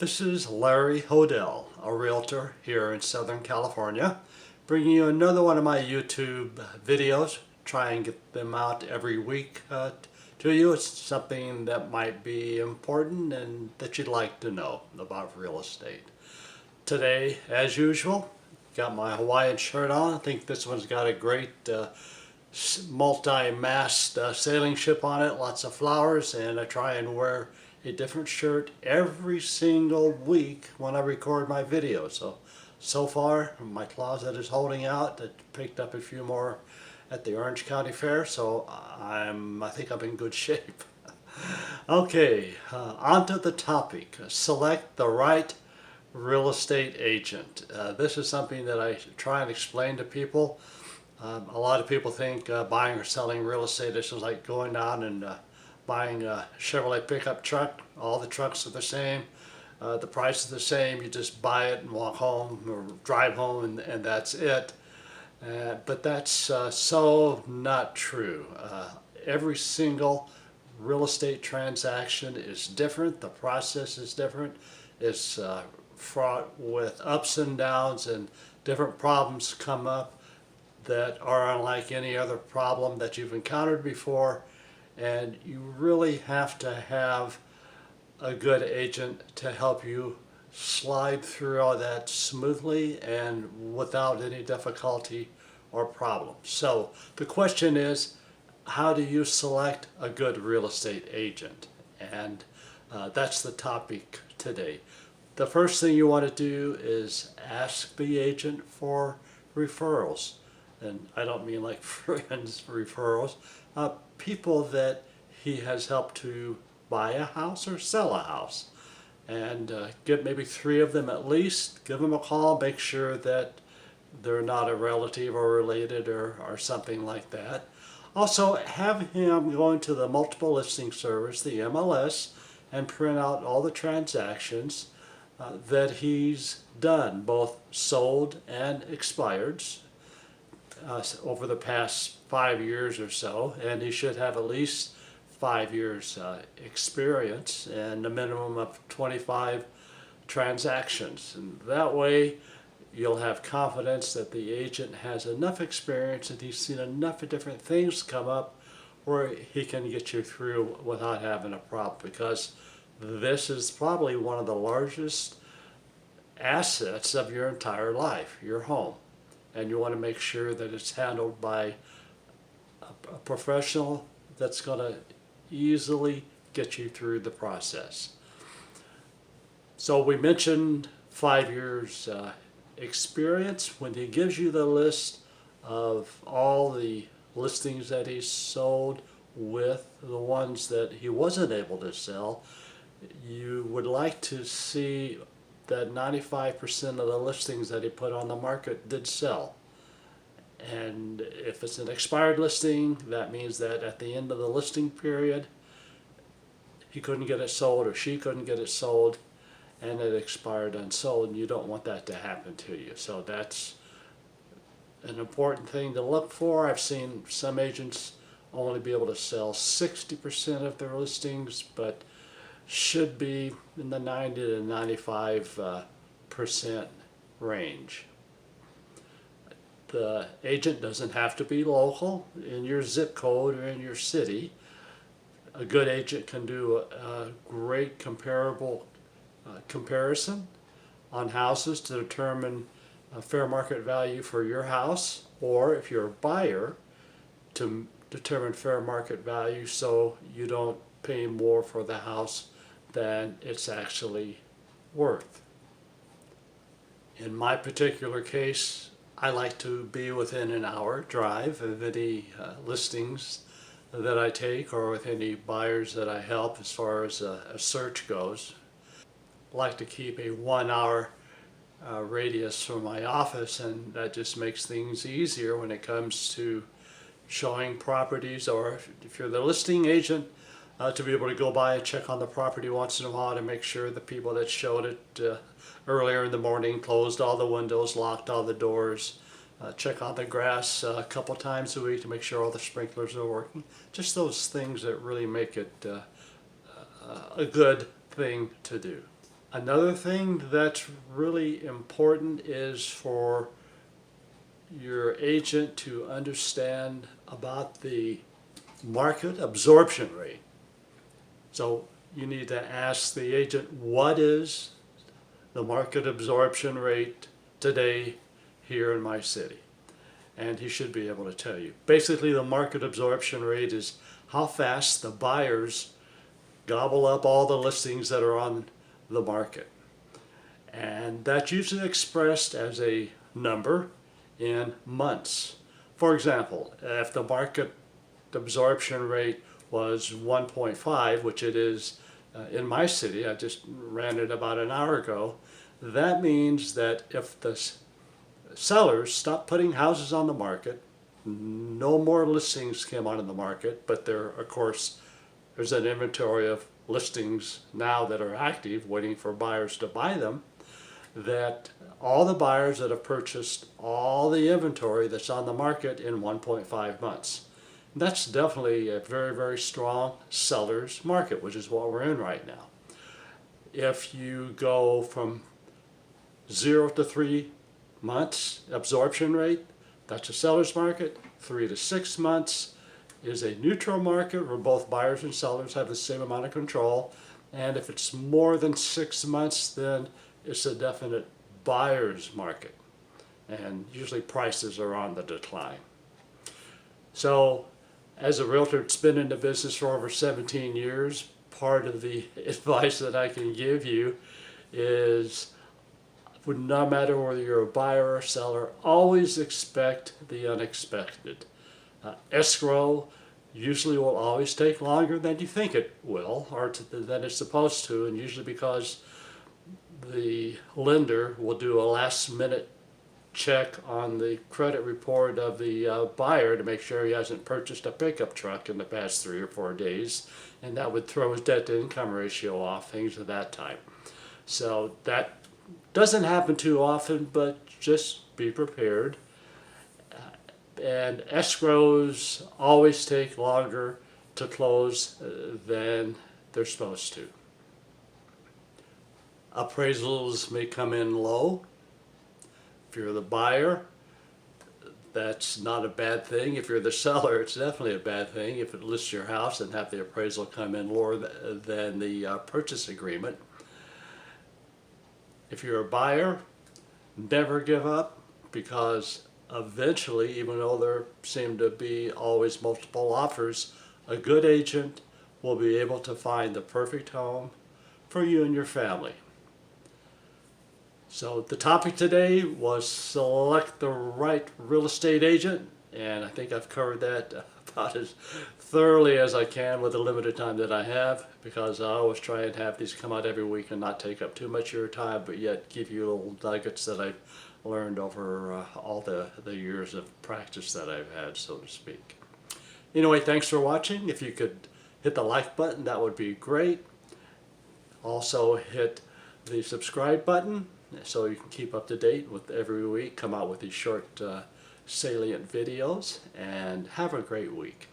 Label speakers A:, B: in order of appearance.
A: This is Larry Hodel, a realtor here in Southern California, bringing you another one of my YouTube videos. Try and get them out every week to you. It's something that might be important and that you'd like to know about real estate. Today, as usual, got my Hawaiian shirt on. I think this one's got a great multi-mast sailing ship on it, lots of flowers, and I try and wear a different shirt every single week when I record my videos. So far my closet is holding out. I picked up a few more at the Orange County Fair, so I think I'm in good shape. Okay, on to the topic. Select the right real estate agent. This is something that I try and explain to people. A lot of people think buying or selling real estate is just like going down and buying a Chevrolet pickup truck. All the trucks are the same. The price is the same. You just buy it and walk home or drive home and that's it. But that's so not true. Every single real estate transaction is different. The process is different. It's fraught with ups and downs, and different problems come up that are unlike any other problem that you've encountered before. And you really have to have a good agent to help you slide through all that smoothly and without any difficulty or problem. So the question is, how do you select a good real estate agent? And that's the topic today. The first thing you want to do is ask the agent for referrals. And I don't mean like friends referrals, people that he has helped to buy a house or sell a house. And get maybe 3 of them at least, give them a call, make sure that they're not a relative or related or something like that. Also, have him go into the multiple listing service, the MLS, and print out all the transactions that he's done, both sold and expireds, over the past 5 years or so, and he should have at least 5 years experience and a minimum of 25 transactions. And that way you'll have confidence that the agent has enough experience and he's seen enough of different things come up where he can get you through without having a problem, because this is probably one of the largest assets of your entire life, your home. And you want to make sure that it's handled by a professional that's going to easily get you through the process. So we mentioned 5 years experience. When he gives you the list of all the listings that he's sold with the ones that he wasn't able to sell, you would like to see that 95% of the listings that he put on the market did sell. And if it's an expired listing, that means that at the end of the listing period, he couldn't get it sold or she couldn't get it sold, and it expired unsold, and you don't want that to happen to you. So that's an important thing to look for. I've seen some agents only be able to sell 60% of their listings, but should be in the 90 to 95% range. The agent doesn't have to be local in your zip code or in your city. A good agent can do a great comparison on houses to determine a fair market value for your house, or if you're a buyer, to determine fair market value so you don't pay more for the house than it's actually worth. In my particular case, I like to be within an hour drive of any listings that I take or with any buyers that I help as far as a search goes. I like to keep a 1 hour radius from my office, and that just makes things easier when it comes to showing properties, or if you're the listing agent, to be able to go by and check on the property once in a while to make sure the people that showed it earlier in the morning closed all the windows, locked all the doors, check on the grass a couple times a week to make sure all the sprinklers are working. Just those things that really make it a good thing to do. Another thing that's really important is for your agent to understand about the market absorption rate. So you need to ask the agent, what is the market absorption rate today here in my city? And he should be able to tell you. Basically, the market absorption rate is how fast the buyers gobble up all the listings that are on the market. And that's usually expressed as a number in months. For example, if the market absorption rate was 1.5, which it is in my city, I just ran it about an hour ago, that means that if the sellers stop putting houses on the market, no more listings came on in the market, but there, of course, there's an inventory of listings now that are active waiting for buyers to buy them, that all the buyers that have purchased all the inventory that's on the market in 1.5 months. That's definitely a very, very strong seller's market, which is what we're in right now. If you go from 0 to 3 months absorption rate, that's a seller's market. 3 to 6 months is a neutral market where both buyers and sellers have the same amount of control. And if it's more than 6 months, then it's a definite buyer's market. And usually prices are on the decline. So as a realtor that's been in the business for over 17 years, part of the advice that I can give you is, no matter whether you're a buyer or seller, always expect the unexpected. Escrow usually will always take longer than you think it will, or than it's supposed to, and usually because the lender will do a last-minute check on the credit report of the buyer to make sure he hasn't purchased a pickup truck in the past 3 or 4 days, and that would throw his debt-to-income ratio off, things of that type. So that doesn't happen too often, but just be prepared. And escrows always take longer to close than they're supposed to. Appraisals may come in low. If you're the buyer, that's not a bad thing. If you're the seller, it's definitely a bad thing if it lists your house and have the appraisal come in lower than the purchase agreement. If you're a buyer, never give up, because eventually, even though there seem to be always multiple offers, a good agent will be able to find the perfect home for you and your family. So the topic today was select the right real estate agent, and I think I've covered that about as thoroughly as I can with the limited time that I have, because I always try and have these come out every week and not take up too much of your time, but yet give you little nuggets that I've learned over all the years of practice that I've had, so to speak. Anyway, thanks for watching. If you could hit the like button, that would be great. Also hit the subscribe button so you can keep up to date with every week, come out with these short salient videos, and have a great week.